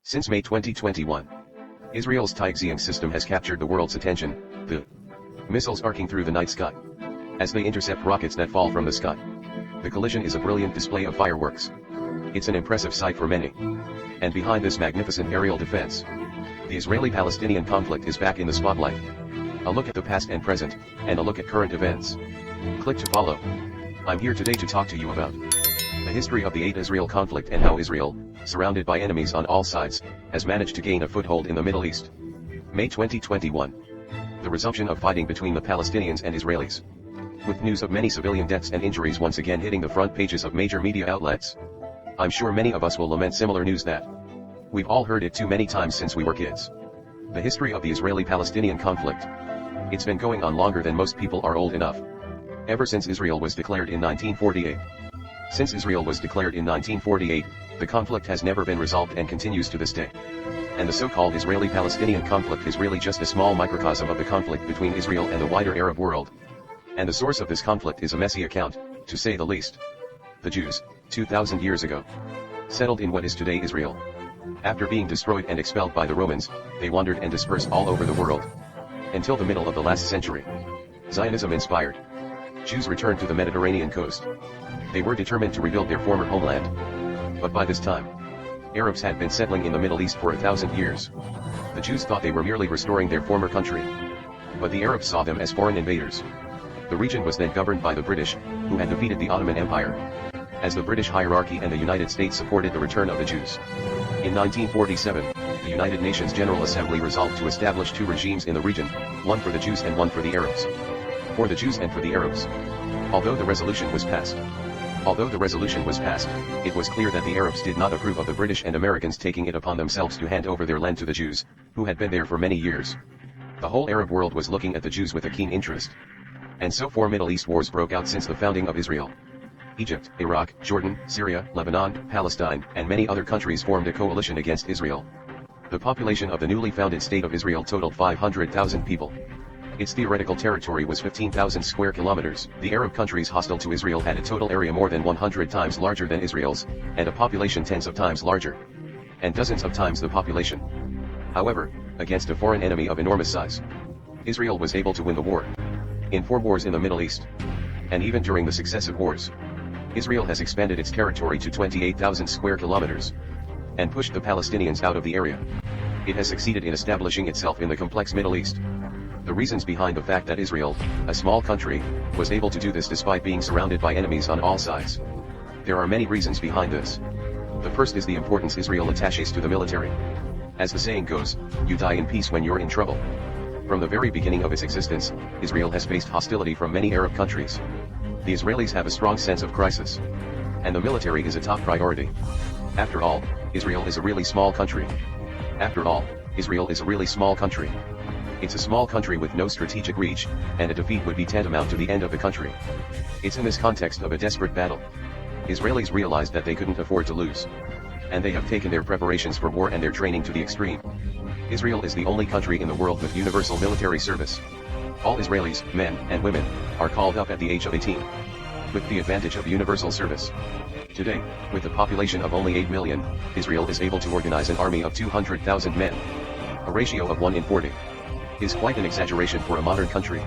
Since May 2021, Israel's Tigzium system has captured the world's attention, the missiles arcing through the night sky as they intercept rockets that fall from the sky. The collision is a brilliant display of fireworks. It's an impressive sight for many. And behind this magnificent aerial defense, the Israeli-Palestinian conflict is back in the spotlight. A look at the past and present, and a look at current events. Click to follow. I'm here today to talk to you about the history of the Israel conflict and how Israel, surrounded by enemies on all sides, has managed to gain a foothold in the Middle East. May 2021. The resumption of fighting between the Palestinians and Israelis. With news of many civilian deaths and injuries once again hitting the front pages of major media outlets. I'm sure many of us will lament similar news that we've all heard it too many times since we were kids. The history of the Israeli-Palestinian conflict. It's been going on longer than most people are old enough. Ever since Israel was declared in 1948. Since Israel was declared in 1948, the conflict has never been resolved and continues to this day. And the so-called Israeli-Palestinian conflict is really just a small microcosm of the conflict between Israel and the wider Arab world. And the source of this conflict is a messy account, to say the least. The Jews, 2,000 years ago, settled in what is today Israel. After being destroyed and expelled by the Romans, they wandered and dispersed all over the world. Until the middle of the last century. Zionism inspired. Jews returned to the Mediterranean coast. They were determined to rebuild their former homeland. But by this time, Arabs had been settling in the Middle East for 1,000 years. The Jews thought they were merely restoring their former country. But the Arabs saw them as foreign invaders. The region was then governed by the British, who had defeated the Ottoman Empire. As the British hierarchy and the United States supported the return of the Jews. In 1947, the United Nations General Assembly resolved to establish two regimes in the region, one for the Jews and one for the Arabs. For the Jews and for the Arabs. Although the resolution was passed, it was clear that the Arabs did not approve of the British and Americans taking it upon themselves to hand over their land to the Jews, who had been there for many years. The whole Arab world was looking at the Jews with a keen interest. And so 4 Middle East wars broke out since the founding of Israel. Egypt, Iraq, Jordan, Syria, Lebanon, Palestine, and many other countries formed a coalition against Israel. The population of the newly founded state of Israel totaled 500,000 people. Its theoretical territory was 15,000 square kilometers. The Arab countries hostile to Israel had a total area more than 100 times larger than Israel's, and a population tens of times larger. And dozens of times the population. However, against a foreign enemy of enormous size, Israel was able to win the war. In 4 wars in the Middle East. And even during the successive wars, Israel has expanded its territory to 28,000 square kilometers. And pushed the Palestinians out of the area. It has succeeded in establishing itself in the complex Middle East. The reasons behind the fact that Israel, a small country, was able to do this despite being surrounded by enemies on all sides. There are many reasons behind this. The first is the importance Israel attaches to the military. As the saying goes, you die in peace when you're in trouble. From the very beginning of its existence, Israel has faced hostility from many Arab countries. The Israelis have a strong sense of crisis. And the military is a top priority. After all, Israel is a really small country. It's a small country with no strategic reach, and a defeat would be tantamount to the end of the country. It's in this context of a desperate battle. Israelis realized that they couldn't afford to lose. And they have taken their preparations for war and their training to the extreme. Israel is the only country in the world with universal military service. All Israelis, men and women, are called up at the age of 18. With the advantage of universal service. Today, with a population of only 8 million, Israel is able to organize an army of 200,000 men. A ratio of 1 in 40. Is quite an exaggeration for a modern country.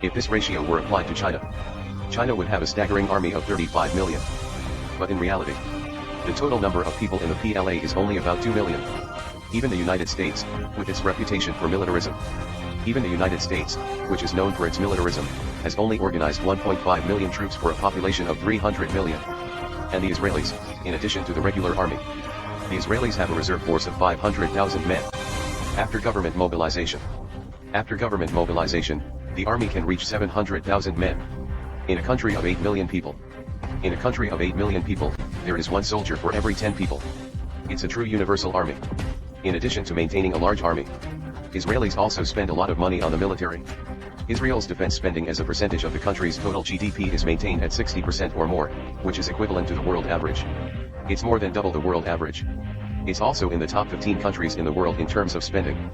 If this ratio were applied to China would have a staggering army of 35 million. But in reality, the total number of people in the PLA is only about 2 million. Even the United States, with its reputation for militarism, which is known for its militarism, has only organized 1.5 million troops for a population of 300 million. And the Israelis, in addition to the regular army, the Israelis have a reserve force of 500,000 men. After government mobilization, the army can reach 700,000 men. In a country of 8 million people. There is one soldier for every 10 people. It's a true universal army. In addition to maintaining a large army, Israelis also spend a lot of money on the military. Israel's defense spending as a percentage of the country's total GDP is maintained at 60% or more, which is equivalent to the world average. It's more than double the world average. It's also in the top 15 countries in the world in terms of spending.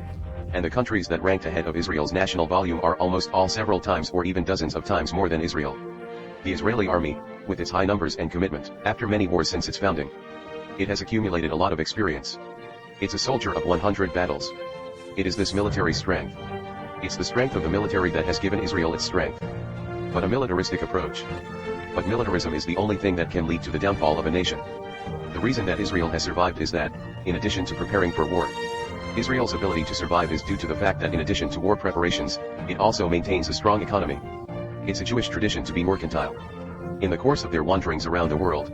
And the countries that ranked ahead of Israel's national volume are almost all several times or even dozens of times more than Israel. The Israeli army, with its high numbers and commitment, after many wars since its founding, it has accumulated a lot of experience. It's a soldier of 100 battles. It is this military strength. It's the strength of the military that has given Israel its strength. But a militaristic approach. But militarism is the only thing that can lead to the downfall of a nation. The reason that Israel has survived is that, in addition to preparing for war, Israel's ability to survive is due to the fact that in addition to war preparations, it also maintains a strong economy. It's a Jewish tradition to be mercantile. In the course of their wanderings around the world,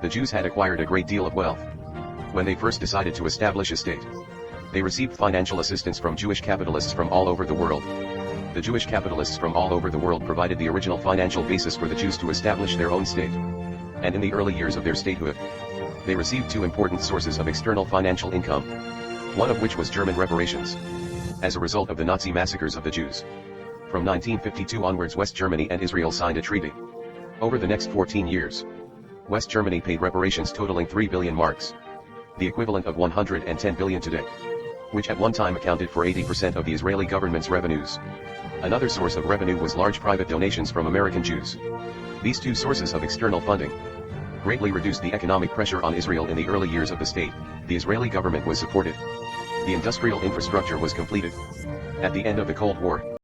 the Jews had acquired a great deal of wealth. When they first decided to establish a state, they received financial assistance from Jewish capitalists from all over the world. The Jewish capitalists from all over the world provided the original financial basis for the Jews to establish their own state. And in the early years of their statehood, they received two important sources of external financial income, one of which was German reparations, as a result of the Nazi massacres of the Jews. From 1952 onwards, West Germany and Israel signed a treaty. Over the next 14 years, West Germany paid reparations totaling 3 billion marks, the equivalent of 110 billion today, which at one time accounted for 80% of the Israeli government's revenues. Another source of revenue was large private donations from American Jews. These two sources of external funding greatly reduced the economic pressure on Israel in the early years of the state. The Israeli government was supported. The industrial infrastructure was completed. At the end of the Cold War,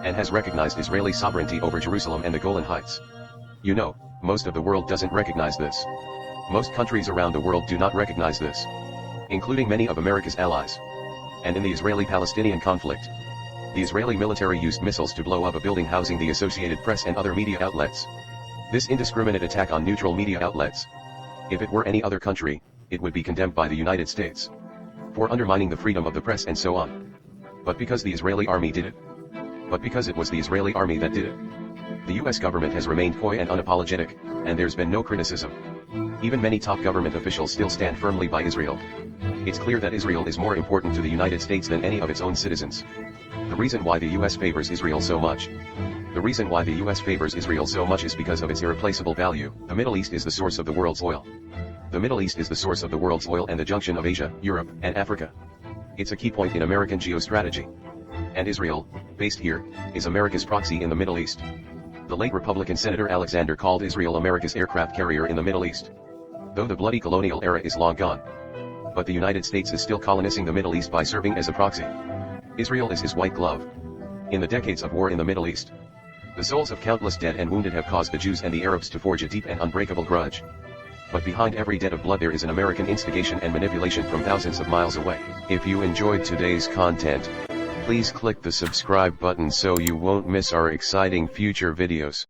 and has recognized Israeli sovereignty over Jerusalem and the Golan Heights. You know, most of the world doesn't recognize this. Most countries around the world do not recognize this, including many of America's allies. And in the Israeli-Palestinian conflict, the Israeli military used missiles to blow up a building housing the Associated Press and other media outlets. This indiscriminate attack on neutral media outlets, if it were any other country, it would be condemned by the United States for undermining the freedom of the press and so on. But because the Israeli army did it, but because it was the Israeli army that did it, the US government has remained coy and unapologetic, and there's been no criticism. Even many top government officials still stand firmly by Israel. It's clear that Israel is more important to the United States than any of its own citizens. The reason why the US favors Israel so much, is because of its irreplaceable value. The Middle East is the source of the world's oil. The Middle East is the source of the world's oil and the junction of Asia, Europe, and Africa. It's a key point in American geostrategy. And Israel, based here, is America's proxy in the Middle East. The late Republican Senator Alexander called Israel America's aircraft carrier in the Middle East. Though the bloody colonial era is long gone. But the United States is still colonizing the Middle East by serving as a proxy. Israel is his white glove. In the decades of war in the Middle East, the souls of countless dead and wounded have caused the Jews and the Arabs to forge a deep and unbreakable grudge. But behind every debt of blood there is an American instigation and manipulation from thousands of miles away. If you enjoyed today's content, please click the subscribe button so you won't miss our exciting future videos.